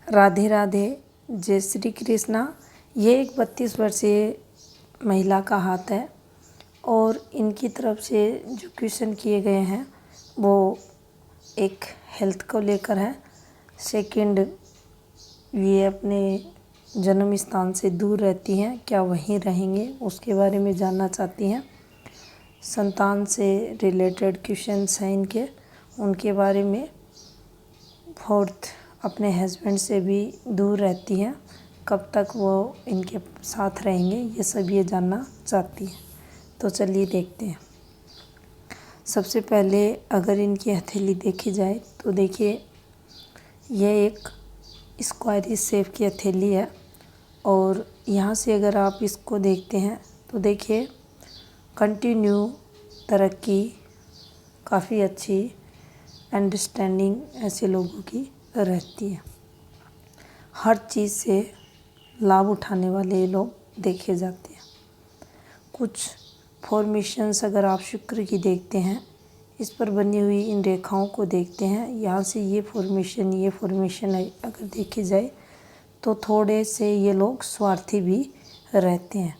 राधे राधे, जय श्री कृष्णा। ये एक 32 वर्षीय महिला का हाथ है और इनकी तरफ से जो क्वेश्चन किए गए हैं वो एक हेल्थ को लेकर है। सेकंड, ये अपने जन्म स्थान से दूर रहती हैं, क्या वहीं रहेंगे, उसके बारे में जानना चाहती हैं। संतान से रिलेटेड क्वेश्चंस हैं इनके, उनके बारे में। फोर्थ, अपने हस्बैंड से भी दूर रहती हैं, कब तक वो इनके साथ रहेंगे, ये सब ये जानना चाहती हैं। तो चलिए देखते हैं। सबसे पहले अगर इनकी हथेली देखी जाए तो देखिए यह एक स्क्वायरी शेप की हथेली है और यहाँ से अगर आप इसको देखते हैं तो देखिए कंटिन्यू तरक्की, काफ़ी अच्छी अंडरस्टैंडिंग ऐसे लोगों की रहती है। हर चीज़ से लाभ उठाने वाले लोग देखे जाते हैं। कुछ फॉर्मेशंस अगर आप शुक्र की देखते हैं, इस पर बनी हुई इन रेखाओं को देखते हैं, यहाँ से ये फॉर्मेशन अगर देखी जाए तो थोड़े से ये लोग स्वार्थी भी रहते हैं।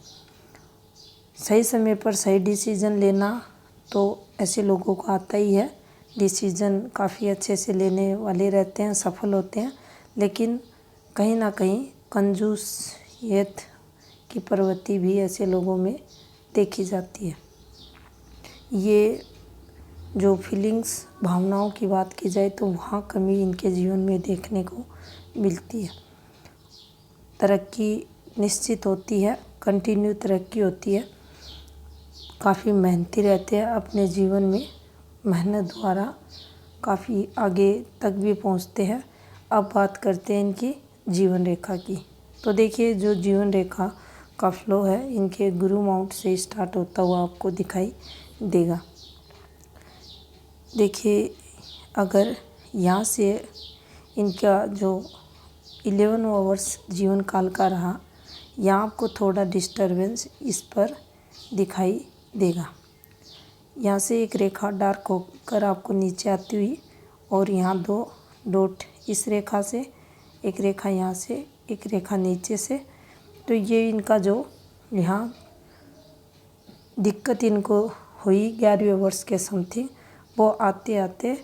सही समय पर सही डिसीज़न लेना तो ऐसे लोगों को आता ही है। डिसीज़न काफ़ी अच्छे से लेने वाले रहते हैं, सफल होते हैं, लेकिन कहीं ना कहीं कंजूसियत की प्रवृत्ति भी ऐसे लोगों में देखी जाती है। ये जो फीलिंग्स, भावनाओं की बात की जाए तो वहाँ कमी इनके जीवन में देखने को मिलती है। तरक्की निश्चित होती है, कंटिन्यू तरक्की होती है। काफ़ी मेहनती रहते हैं, अपने जीवन में मेहनत द्वारा काफ़ी आगे तक भी पहुंचते हैं। अब बात करते हैं इनकी जीवन रेखा की। तो देखिए जो जीवन रेखा का फ्लो है इनके गुरु माउंट से स्टार्ट होता हुआ आपको दिखाई देगा। देखिए अगर यहाँ से इनका जो 11 आवर्स जीवन काल का रहा, यहाँ आपको थोड़ा डिस्टरबेंस इस पर दिखाई देगा। यहाँ से एक रेखा डार्क होकर आपको नीचे आती हुई और यहाँ 2 डॉट इस रेखा से, एक रेखा यहाँ से, एक रेखा नीचे से। तो ये इनका जो यहाँ दिक्कत इनको हुई 11वें वर्ष के समथिंग, वो आते आते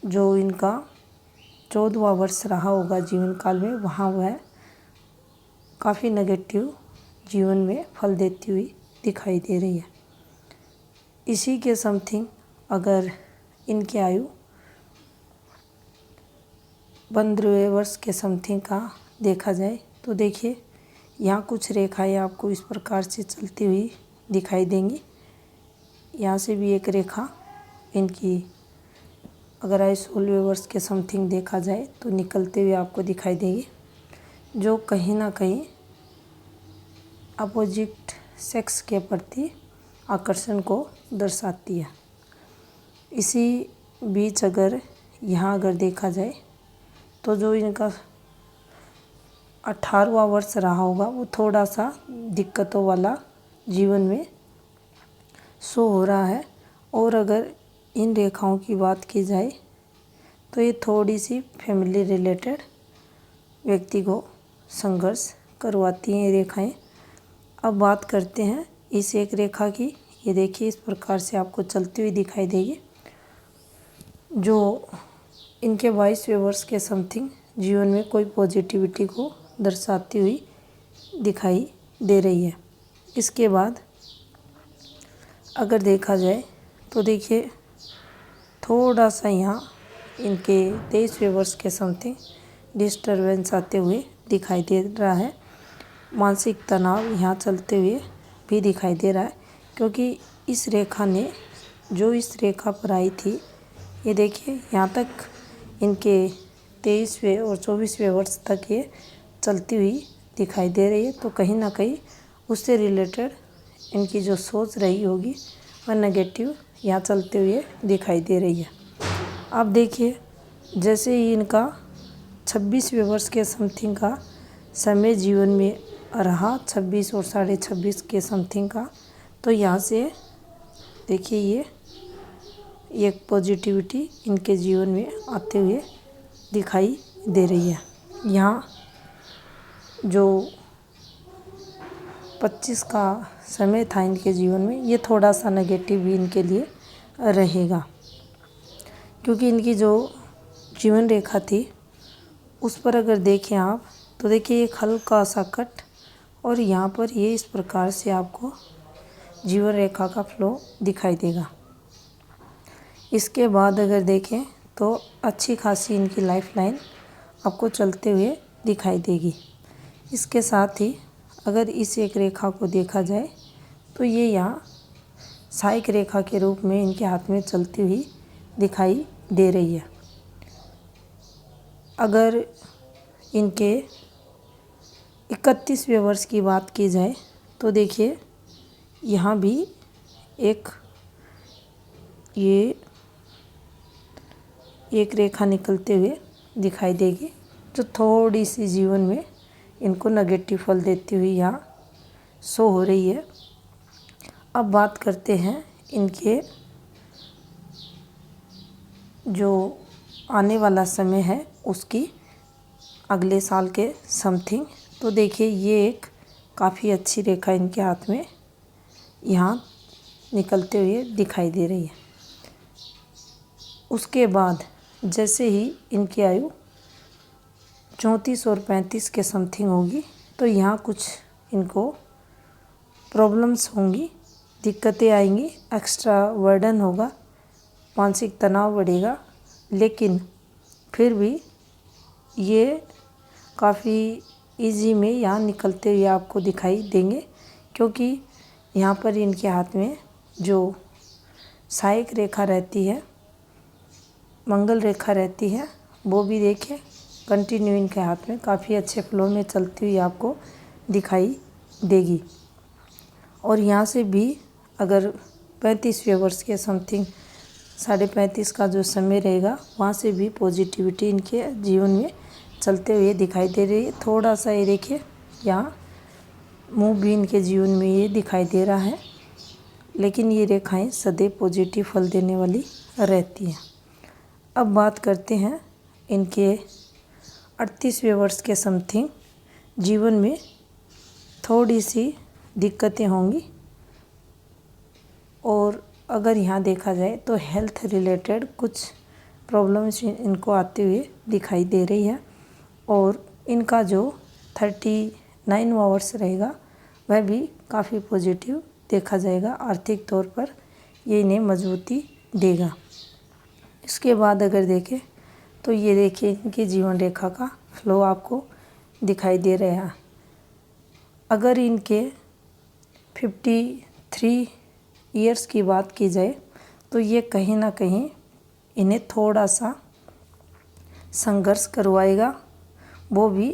जो इनका 14वां वर्ष रहा होगा जीवन काल में, वहाँ वह काफ़ी नेगेटिव जीवन में फल देती हुई दिखाई दे रही है। इसी के समथिंग अगर इनकी आयु 15वें वर्ष के समथिंग का देखा जाए तो देखिए यहाँ कुछ रेखाएं आपको इस प्रकार से चलती हुई दिखाई देंगी। यहाँ से भी एक रेखा इनकी अगर आयु 16वें वर्ष के समथिंग देखा जाए तो निकलते हुए आपको दिखाई देगी, जो कहीं ना कहीं अपोजिट सेक्स के प्रति आकर्षण को दर्शाती है। इसी बीच अगर यहाँ अगर देखा जाए तो जो इनका 18वां वर्ष रहा होगा वो थोड़ा सा दिक्कतों वाला जीवन में शो हो रहा है। और अगर इन रेखाओं की बात की जाए तो ये थोड़ी सी फैमिली रिलेटेड व्यक्ति को संघर्ष करवाती हैं ये रेखाएं। अब बात करते हैं इस एक रेखा की। ये देखिए इस प्रकार से आपको चलती हुई दिखाई देगी, जो इनके 22वें वर्ष के समथिंग जीवन में कोई पॉजिटिविटी को दर्शाती हुई दिखाई दे रही है। इसके बाद अगर देखा जाए तो देखिए थोड़ा सा यहाँ इनके 23वें वर्ष के समथिंग डिस्टरबेंस आते हुए दिखाई दे रहा है। मानसिक तनाव यहाँ चलते हुए भी दिखाई दे रहा है, क्योंकि इस रेखा ने जो इस रेखा पर आई थी, ये देखिए यहाँ तक इनके 23वें और 24वें वर्ष तक ये चलती हुई दिखाई दे रही है। तो कहीं ना कहीं उससे रिलेटेड इनकी जो सोच रही होगी वह नेगेटिव यहाँ चलते हुए दिखाई दे रही है। अब देखिए जैसे ही इनका 26वें वर्ष के समथिंग का समय जीवन में रहा, 26 और 26.5 के समथिंग का, तो यहाँ से देखिए ये एक पॉजिटिविटी इनके जीवन में आते हुए दिखाई दे रही है। यहाँ जो 25 का समय था इनके जीवन में, ये थोड़ा सा नेगेटिव भी इनके लिए रहेगा, क्योंकि इनकी जो जीवन रेखा थी उस पर अगर देखें आप तो देखिए एक हल्का सा कट, और यहाँ पर ये इस प्रकार से आपको जीवन रेखा का फ्लो दिखाई देगा। इसके बाद अगर देखें तो अच्छी खासी इनकी लाइफ लाइन आपको चलते हुए दिखाई देगी। इसके साथ ही अगर इस एक रेखा को देखा जाए तो ये यहाँ सहायक रेखा के रूप में इनके हाथ में चलती हुई दिखाई दे रही है। अगर इनके 31वें वर्ष की बात की जाए तो देखिए यहाँ भी एक रेखा निकलते हुए दिखाई देगी, जो थोड़ी सी जीवन में इनको नेगेटिव फल देती हुई यहाँ शो हो रही है। अब बात करते हैं इनके जो आने वाला समय है उसकी, अगले साल के समथिंग। तो देखिए ये एक काफ़ी अच्छी रेखा इनके हाथ में यहाँ निकलते हुए दिखाई दे रही है। उसके बाद जैसे ही इनकी आयु 34 और 35 के समथिंग होगी तो यहाँ कुछ इनको प्रॉब्लम्स होंगी, दिक्कतें आएंगी, एक्स्ट्रा बर्डन होगा, मानसिक तनाव बढ़ेगा, लेकिन फिर भी ये काफ़ी इजी में यहाँ निकलते हुए आपको दिखाई देंगे, क्योंकि यहाँ पर इनके हाथ में जो सहायक रेखा रहती है, मंगल रेखा रहती है, वो भी देखिए कंटिन्यू इनके हाथ में काफ़ी अच्छे फ्लो में चलती हुई आपको दिखाई देगी। और यहाँ से भी अगर 35वें वर्ष के समथिंग 35.5 का जो समय रहेगा, वहाँ से भी पॉजिटिविटी इनके जीवन में चलते हुए दिखाई दे रही है। थोड़ा सा ये देखिए यहाँ मुँह भी इनके जीवन में ये दिखाई दे रहा है, लेकिन ये रेखाएं सदैव पॉजिटिव फल देने वाली रहती हैं। अब बात करते हैं इनके 38वें वर्ष के समथिंग जीवन में थोड़ी सी दिक्कतें होंगी, और अगर यहाँ देखा जाए तो हेल्थ रिलेटेड कुछ प्रॉब्लम्स इनको आते हुए दिखाई दे रही है। और इनका जो 39वां वर्ष रहेगा वह भी काफ़ी पॉजिटिव देखा जाएगा, आर्थिक तौर पर ये इन्हें मजबूती देगा। इसके बाद अगर देखें तो ये देखिए इनकी जीवन रेखा का फ्लो आपको दिखाई दे रहा है। अगर इनके 53 ईयर्स की बात की जाए तो ये कहीं ना कहीं इन्हें थोड़ा सा संघर्ष करवाएगा, वो भी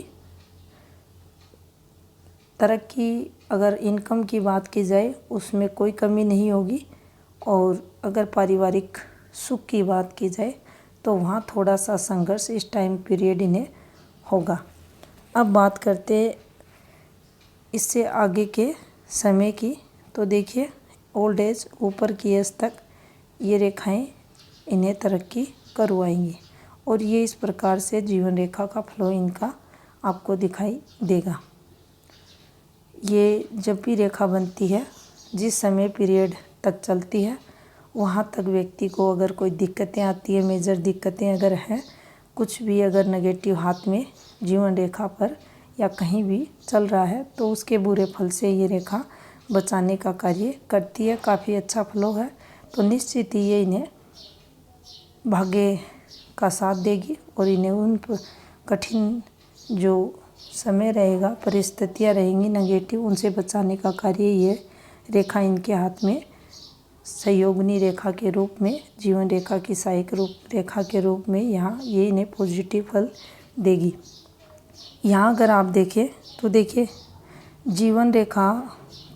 तरक्की। अगर इनकम की बात की जाए उसमें कोई कमी नहीं होगी, और अगर पारिवारिक सुख की बात की जाए तो वहाँ थोड़ा सा संघर्ष इस टाइम पीरियड इन्हें होगा। अब बात करते इससे आगे के समय की, तो देखिए ओल्ड एज ऊपर की एज तक ये रेखाएं इन्हें तरक्की करवाएंगी, और ये इस प्रकार से जीवन रेखा का फ्लो इनका आपको दिखाई देगा। ये जब भी रेखा बनती है, जिस समय पीरियड तक चलती है, वहाँ तक व्यक्ति को अगर कोई दिक्कतें आती है, मेजर दिक्कतें अगर हैं, कुछ भी अगर नेगेटिव हाथ में जीवन रेखा पर या कहीं भी चल रहा है, तो उसके बुरे फल से ये रेखा बचाने का कार्य करती है। काफ़ी अच्छा फ्लो है, तो निश्चित ही ये इन्हें भाग्य का साथ देगी, और इन्हें उन कठिन जो समय रहेगा, परिस्थितियाँ रहेंगी नेगेटिव, उनसे बचाने का कार्य ये रेखा इनके हाथ में सहयोगिनी रेखा के रूप में, जीवन रेखा की सहायक रूप रेखा के रूप में यहाँ ये इन्हें पॉजिटिव फल देगी। यहाँ अगर आप देखें तो देखिए जीवन रेखा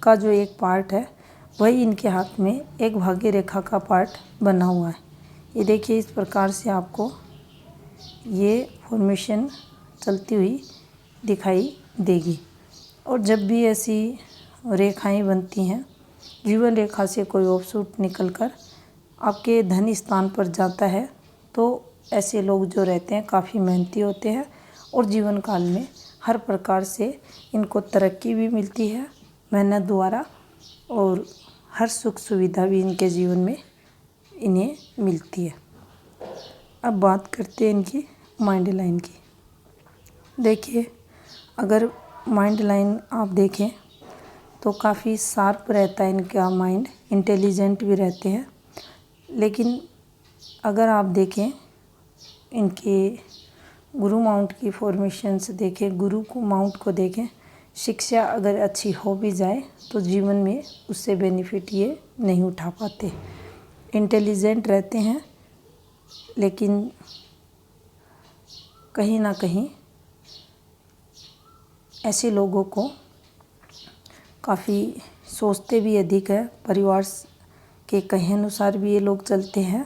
का जो एक पार्ट है वही इनके हाथ में एक भाग्य रेखा का पार्ट बना हुआ है। ये देखिए इस प्रकार से आपको ये फॉर्मेशन चलती हुई दिखाई देगी। और जब भी ऐसी रेखाएं बनती हैं, जीवन रेखा से कोई ऑफशूट निकलकर आपके धन स्थान पर जाता है, तो ऐसे लोग जो रहते हैं काफ़ी मेहनती होते हैं, और जीवन काल में हर प्रकार से इनको तरक्की भी मिलती है मेहनत द्वारा, और हर सुख सुविधा भी इनके जीवन में इन्हें मिलती है। अब बात करते हैं इनकी माइंड लाइन की। देखिए, अगर माइंड लाइन आप देखें तो काफ़ी शार्प रहता है इनका माइंड, इंटेलिजेंट भी रहते हैं। लेकिन अगर आप देखें इनके गुरु माउंट की फॉर्मेशंस देखें, गुरु को माउंट को देखें, शिक्षा अगर अच्छी हो भी जाए तो जीवन में उससे बेनिफिट ये नहीं उठा पाते। इंटेलिजेंट रहते हैं लेकिन कहीं ना कहीं ऐसे लोगों को काफ़ी सोचते भी अधिक है, परिवार के कहे अनुसार भी ये लोग चलते हैं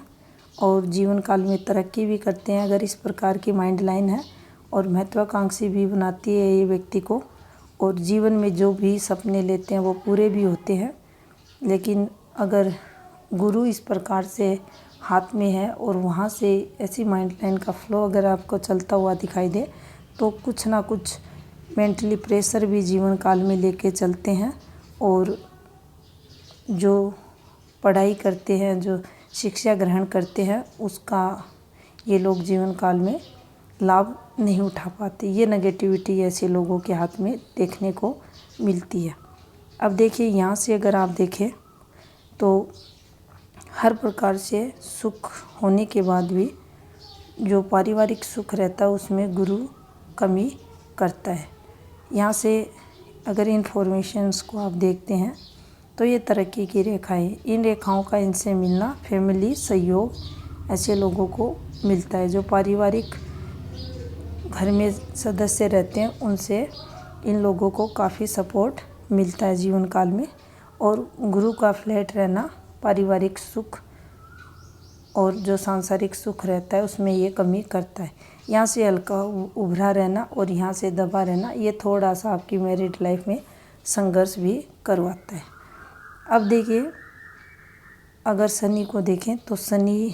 और जीवन काल में तरक्की भी करते हैं अगर इस प्रकार की माइंड लाइन है, और महत्वाकांक्षी भी बनाती है ये व्यक्ति को, और जीवन में जो भी सपने लेते हैं वो पूरे भी होते हैं। लेकिन अगर गुरु इस प्रकार से हाथ में है और वहाँ से ऐसी माइंड लाइन का फ्लो अगर आपको चलता हुआ दिखाई दे तो कुछ ना कुछ मेंटली प्रेशर भी जीवन काल में लेके चलते हैं, और जो पढ़ाई करते हैं, जो शिक्षा ग्रहण करते हैं, उसका ये लोग जीवन काल में लाभ नहीं उठा पाते। ये नेगेटिविटी ऐसे लोगों के हाथ में देखने को मिलती है। अब देखिए, यहाँ से अगर आप देखें तो हर प्रकार से सुख होने के बाद भी जो पारिवारिक सुख रहता है उसमें गुरु कमी करता है। यहाँ से अगर इन्फॉर्मेशंस को आप देखते हैं तो ये तरक्की की रेखाएं, इन रेखाओं का इनसे मिलना फैमिली सहयोग ऐसे लोगों को मिलता है। जो पारिवारिक घर में सदस्य रहते हैं उनसे इन लोगों को काफ़ी सपोर्ट मिलता है जीवन काल में, और गुरु का फ्लैट रहना पारिवारिक सुख और जो सांसारिक सुख रहता है उसमें ये कमी करता है। यहाँ से हल्का उभरा रहना और यहाँ से दबा रहना, ये थोड़ा सा आपकी मैरिड लाइफ में संघर्ष भी करवाता है। अब देखिए, अगर शनि को देखें तो शनि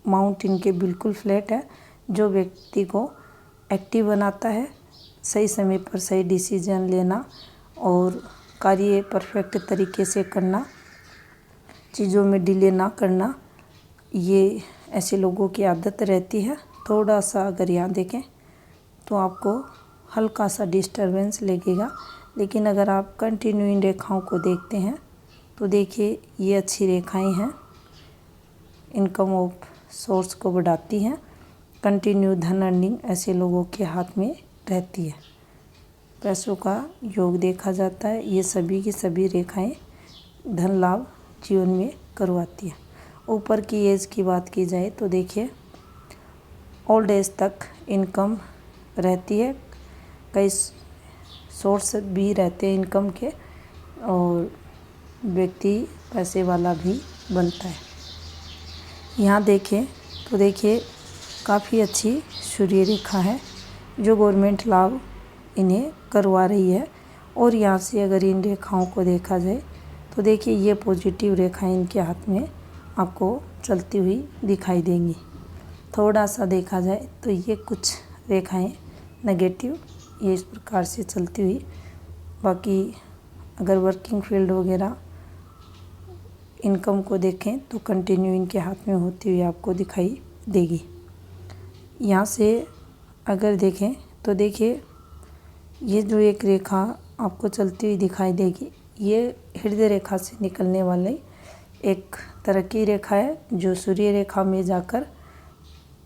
माउंट इनके बिल्कुल फ्लैट है, जो व्यक्ति को एक्टिव बनाता है, सही समय पर सही डिसीजन लेना और कार्य परफेक्ट तरीके से करना, चीज़ों में डिले ना करना, ये ऐसे लोगों की आदत रहती है। थोड़ा सा अगर यहाँ देखें तो आपको हल्का सा डिस्टरबेंस लगेगा, लेकिन अगर आप कंटिन्यू इन रेखाओं को देखते हैं तो देखिए ये अच्छी रेखाएं हैं, इनकम ऑफ सोर्स को बढ़ाती हैं, कंटिन्यू धन अर्निंग ऐसे लोगों के हाथ में रहती है, पैसों का योग देखा जाता है। ये सभी की सभी रेखाएं धन लाभ जीवन में करवाती है। ऊपर की एज की बात की जाए तो देखिए ओल्ड एज तक इनकम रहती है, कई सोर्स भी रहते हैं इनकम के, और व्यक्ति पैसे वाला भी बनता है। यहाँ देखें तो देखिए काफ़ी अच्छी सूर्य रेखा है जो गवर्नमेंट लाभ इन्हें करवा रही है, और यहाँ से अगर इन रेखाओं को देखा जाए तो देखिए ये पॉजिटिव रेखाएं इनके हाथ में आपको चलती हुई दिखाई देंगी। थोड़ा सा देखा जाए तो ये कुछ रेखाएं नेगेटिव ये इस प्रकार से चलती हुई, बाकी अगर वर्किंग फील्ड वगैरह इनकम को देखें तो कंटिन्यू इनके हाथ में होती हुई आपको दिखाई देगी। यहाँ से अगर देखें तो देखिए ये जो एक रेखा आपको चलती हुई दिखाई देगी, ये हृदय रेखा से निकलने वाली एक तरक्की रेखा है जो सूर्य रेखा में जाकर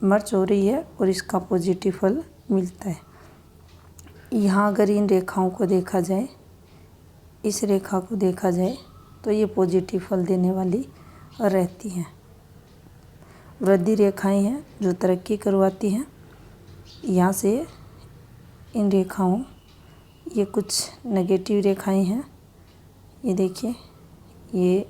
मर्ज हो रही है और इसका पॉजिटिव फल मिलता है। यहाँ अगर इन रेखाओं को देखा जाए, इस रेखा को देखा जाए तो ये पॉजिटिव फल देने वाली रहती हैं। वृद्धि रेखाएं हैं जो तरक्की करवाती हैं। यहाँ से इन रेखाओं, ये कुछ नेगेटिव रेखाएं हैं, ये देखिए ये,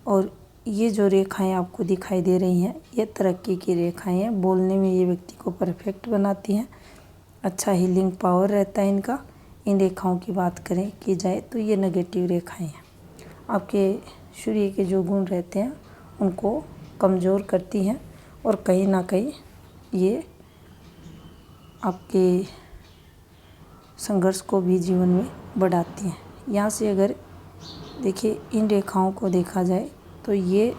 और ये जो रेखाएं आपको दिखाई दे रही हैं ये तरक्की की रेखाएं हैं। बोलने में ये व्यक्ति को परफेक्ट बनाती हैं, अच्छा हीलिंग पावर रहता है इनका। इन रेखाओं की बात करें की जाए तो ये नेगेटिव रेखाएं हैं, आपके सूर्य के जो गुण रहते हैं उनको कमज़ोर करती हैं, और कहीं ना कहीं ये आपके संघर्ष को भी जीवन में बढ़ाती हैं। यहाँ से अगर देखिए इन रेखाओं को देखा जाए तो ये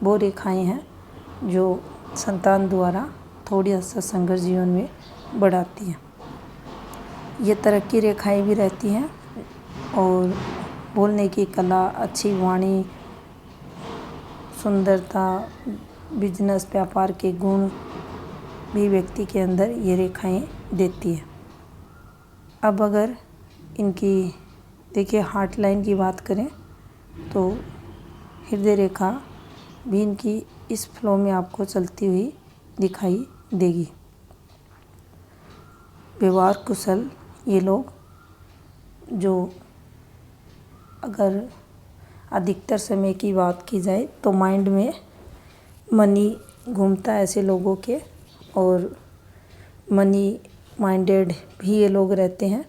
वो रेखाएं हैं जो संतान द्वारा थोड़ा सा संघर्ष जीवन में बढ़ाती हैं। ये तरक्की रेखाएं भी रहती हैं और बोलने की कला, अच्छी वाणी, सुंदरता, बिजनेस व्यापार के गुण भी व्यक्ति के अंदर ये रेखाएं देती है। अब अगर इनकी देखिए हार्ट लाइन की बात करें तो हृदय रेखा भी इनकी इस फ्लो में आपको चलती हुई दिखाई देगी। व्यवहार कुशल ये लोग, जो अगर अधिकतर समय की बात की जाए तो माइंड में मनी घूमता है ऐसे लोगों के, और मनी माइंडेड भी ये लोग रहते हैं।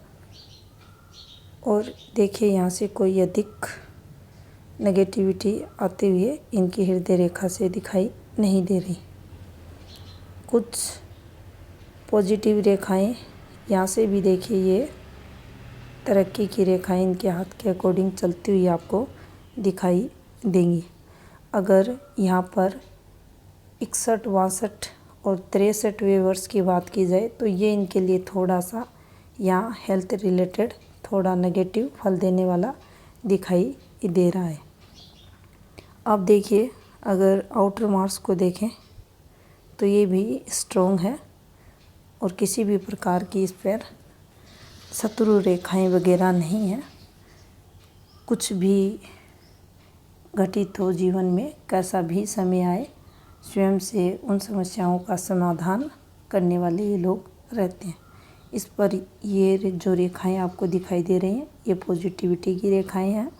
और देखिए यहाँ से कोई अधिक नेगेटिविटी आते हुए इनकी हृदय रेखा से दिखाई नहीं दे रही। कुछ पॉजिटिव रेखाएं यहाँ से भी देखिए, ये तरक्की की रेखाएं इनके हाथ के अकॉर्डिंग चलती हुई आपको दिखाई देंगी। अगर यहाँ पर 61, 62 और 63वें वर्ष की बात की जाए तो ये इनके लिए थोड़ा सा यहाँ हेल्थ रिलेटेड थोड़ा नेगेटिव फल देने वाला दिखाई दे रहा है। अब देखिए अगर आउटर मार्क्स को देखें तो ये भी स्ट्रॉन्ग है और किसी भी प्रकार की इस पर शत्रु रेखाएं वगैरह नहीं हैं। कुछ भी घटित हो जीवन में, कैसा भी समय आए, स्वयं से उन समस्याओं का समाधान करने वाले ये लोग रहते हैं। इस पर ये जो रेखाएं आपको दिखाई दे रही हैं ये पॉजिटिविटी की रेखाएं हैं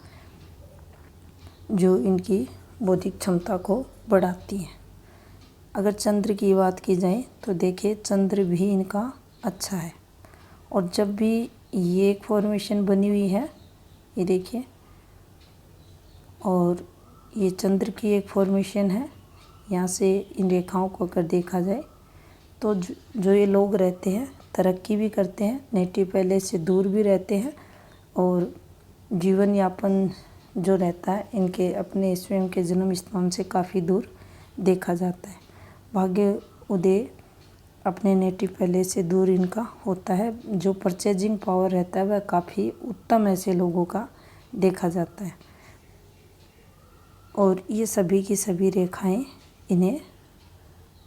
जो इनकी बौद्धिक क्षमता को बढ़ाती हैं। अगर चंद्र की बात की जाए तो देखिए चंद्र भी इनका अच्छा है, और जब भी ये एक फॉर्मेशन बनी हुई है, ये देखिए, और ये चंद्र की एक फॉर्मेशन है। यहाँ से इन रेखाओं को अगर देखा जाए तो जो ये लोग रहते हैं तरक्की भी करते हैं, नेटिव पैलेस से दूर भी रहते हैं, और जीवन यापन जो रहता है इनके अपने स्वयं के जन्म स्थान से काफ़ी दूर देखा जाता है। भाग्य उदय अपने नेटिव पैलेस से दूर इनका होता है। जो परचेजिंग पावर रहता है वह काफ़ी उत्तम ऐसे लोगों का देखा जाता है, और ये सभी की सभी रेखाएं इन्हें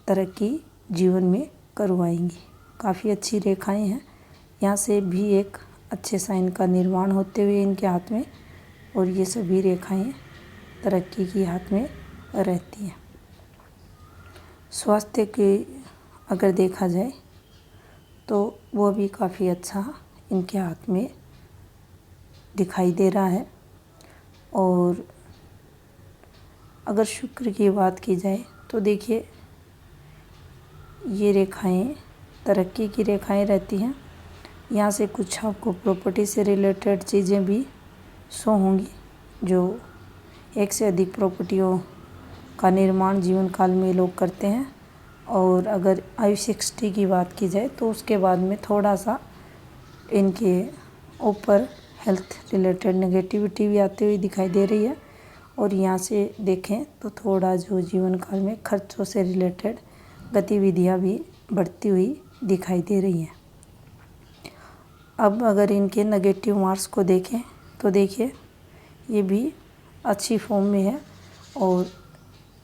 तरक्की जीवन में करवाएंगी। काफ़ी अच्छी रेखाएं हैं। यहाँ से भी एक अच्छे साइन का निर्माण होते हुए इनके हाथ में, और ये सभी रेखाएं तरक्की की हाथ में रहती हैं। स्वास्थ्य के अगर देखा जाए तो वो भी काफ़ी अच्छा इनके हाथ में दिखाई दे रहा है। और अगर शुक्र की बात की जाए तो देखिए ये रेखाएं तरक्की की रेखाएं रहती हैं। यहाँ से कुछ आपको प्रॉपर्टी से रिलेटेड चीज़ें भी शो होंगी, जो एक से अधिक प्रॉपर्टियों का निर्माण जीवन काल में लोग करते हैं। और अगर आयु 60 की बात की जाए तो उसके बाद में थोड़ा सा इनके ऊपर हेल्थ रिलेटेड नेगेटिविटी भी आती हुई दिखाई दे रही है। और यहाँ से देखें तो थोड़ा जो जीवन काल में खर्चों से रिलेटेड गतिविधियाँ भी बढ़ती हुई दिखाई दे रही हैं। अब अगर इनके नेगेटिव मार्क्स को देखें तो देखिए ये भी अच्छी फॉर्म में है, और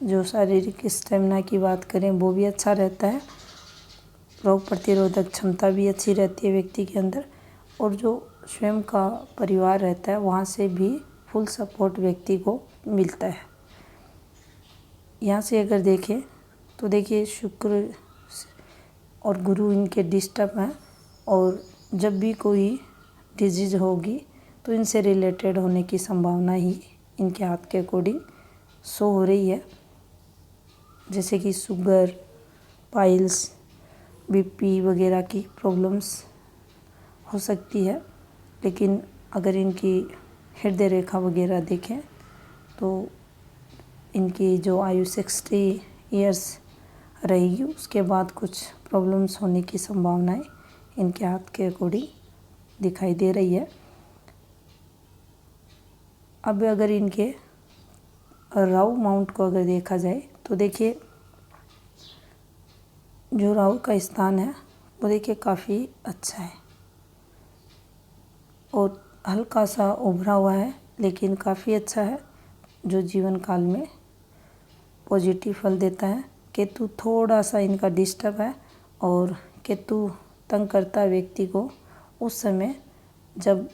जो शारीरिक स्टेमिना की बात करें वो भी अच्छा रहता है। रोग प्रतिरोधक क्षमता भी अच्छी रहती है व्यक्ति के अंदर, और जो स्वयं का परिवार रहता है वहाँ से भी फुल सपोर्ट व्यक्ति को मिलता है। यहाँ से अगर देखें तो देखिए शुक्र और गुरु इनके डिस्टर्ब हैं, और जब भी कोई डिजीज होगी तो इनसे रिलेटेड होने की संभावना ही इनके हाथ के अकॉर्डिंग शो हो रही है। जैसे कि शुगर, पाइल्स, बीपी वगैरह की प्रॉब्लम्स हो सकती है। लेकिन अगर इनकी हृदय रेखा वगैरह देखें तो इनकी जो आयु 60 ईयर्स रहेगी उसके बाद कुछ प्रॉब्लम्स होने की संभावनाएं इनके हाथ के अकॉर्डिंग दिखाई दे रही है। अब अगर इनके राहु माउंट को अगर देखा जाए तो देखिए जो राहु का स्थान है वो देखिए काफ़ी अच्छा है और हल्का सा उभरा हुआ है, लेकिन काफ़ी अच्छा है जो जीवन काल में पॉजिटिव फल देता है। केतु थोड़ा सा इनका डिस्टर्ब है और केतु तंग करता है व्यक्ति को उस समय जब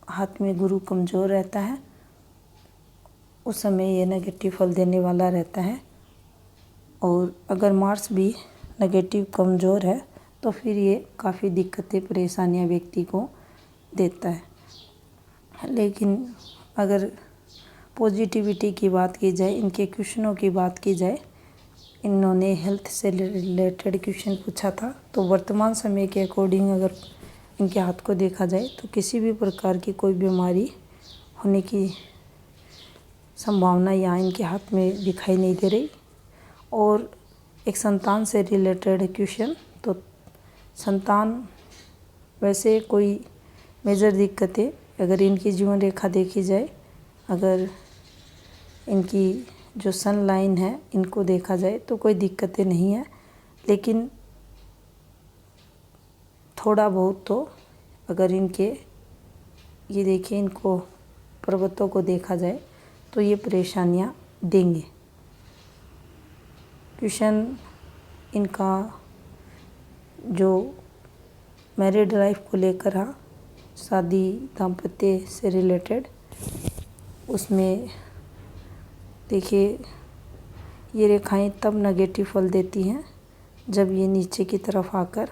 हाथ में गुरु कमज़ोर रहता है, उस समय ये नेगेटिव फल देने वाला रहता है। और अगर मार्स भी नेगेटिव कमज़ोर है तो फिर ये काफ़ी दिक्कतें परेशानियां व्यक्ति को देता है। लेकिन अगर पॉजिटिविटी की बात की जाए, इनके क्वेश्चनों की बात की जाए, इन्होंने हेल्थ से रिलेटेड क्वेश्चन पूछा था, तो वर्तमान समय के अकॉर्डिंग अगर इनके हाथ को देखा जाए तो किसी भी प्रकार की कोई बीमारी होने की संभावना यहाँ इनके हाथ में दिखाई नहीं दे रही। और एक संतान से रिलेटेड क्वेश्चन, तो संतान वैसे कोई मेजर दिक्कतें अगर इनकी जीवन रेखा देखी जाए, अगर इनकी जो सन लाइन है इनको देखा जाए तो कोई दिक्कतें नहीं है, लेकिन थोड़ा बहुत तो अगर इनके ये देखिए इनको पर्वतों को देखा जाए तो ये परेशानियां देंगे। क्वेश्चन इनका जो मैरिड लाइफ को लेकर है, शादी दाम्पत्य से रिलेटेड, उसमें देखिए ये रेखाएं तब नेगेटिव फल देती हैं जब ये नीचे की तरफ आकर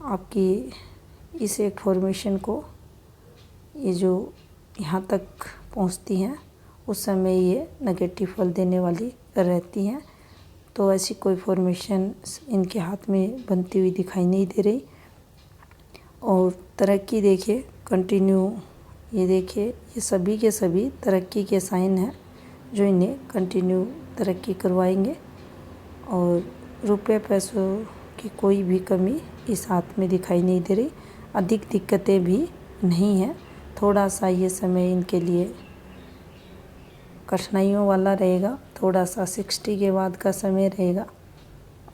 आपकी इस एक फॉर्मेशन को ये जो यहाँ तक पहुँचती हैं उस समय ये नेगेटिव फल देने वाली रहती हैं। तो ऐसी कोई फॉर्मेशन इनके हाथ में बनती हुई दिखाई नहीं दे रही। और तरक्की देखिए कंटिन्यू, ये देखिए ये सभी के सभी तरक्की के साइन हैं जो इन्हें कंटिन्यू तरक्की करवाएंगे। और रुपये पैसों की कोई भी कमी इस हाथ में दिखाई नहीं दे रही, अधिक दिक्कतें भी नहीं हैं। थोड़ा सा ये समय इनके लिए कठिनाइयों वाला रहेगा, थोड़ा सा 60 के बाद का समय रहेगा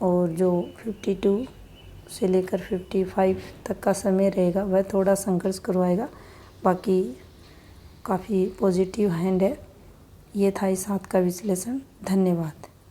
और जो 52 से लेकर 55 तक का समय रहेगा वह थोड़ा संघर्ष करवाएगा। बाकी काफ़ी पॉजिटिव हैंड है। ये था इस हाथ का विश्लेषण। धन्यवाद।